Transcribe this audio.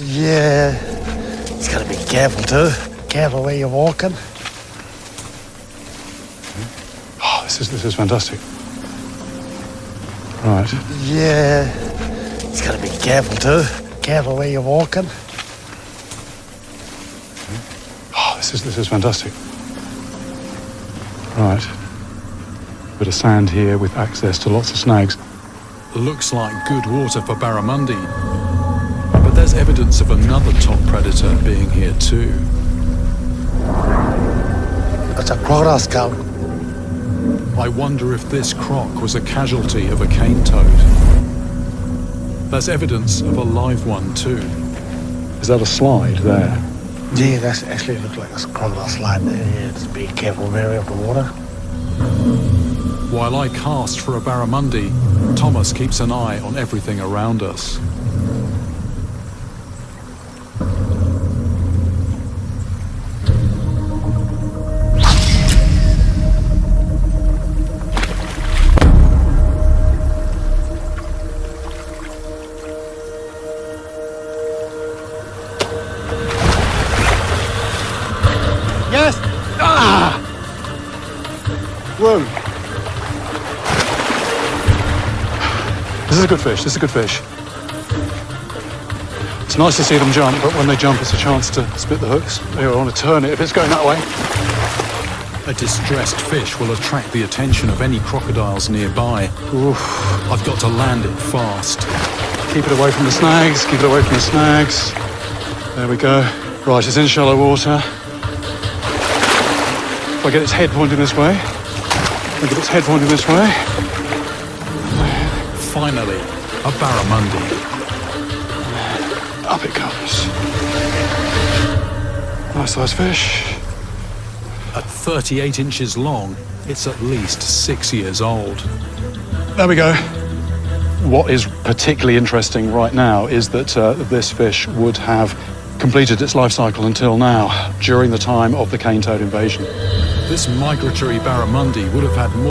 Yeah, just gotta be careful too. Careful where you're walking. Oh, this is fantastic. Right. Yeah, just gotta be careful too. Careful where you're walking. Oh, this is fantastic. Right. Bit of sand here with access to lots of snags. Looks like good water for barramundi. But there's evidence of another top predator being here too. It's a crocodile skull. I wonder if this croc was a casualty of a cane toad. There's evidence of a live one too. Is that a slide there? Yeah, that's actually looks like a crocodile slide there. Yeah, just be careful where of the water. While I cast for a barramundi, Thomas keeps an eye on everything around us. Yes! Ah! Whoa! This is a good fish, this is a good fish. It's nice to see them jump, but when they jump it's a chance to split the hooks. They want to turn it if it's going that way. A distressed fish will attract the attention of any crocodiles nearby. Oof. I've got to land it fast. Keep it away from the snags, keep it away from the snags. There we go. Right, it's in shallow water. If I get its head pointing this way, Finally, a barramundi. Up it comes. Nice sized fish. At 38 inches long, it's at least 6 years old. There we go. What is particularly interesting right now is that this fish would have completed its life cycle until now, during the time of the cane toad invasion. This migratory barramundi would have had more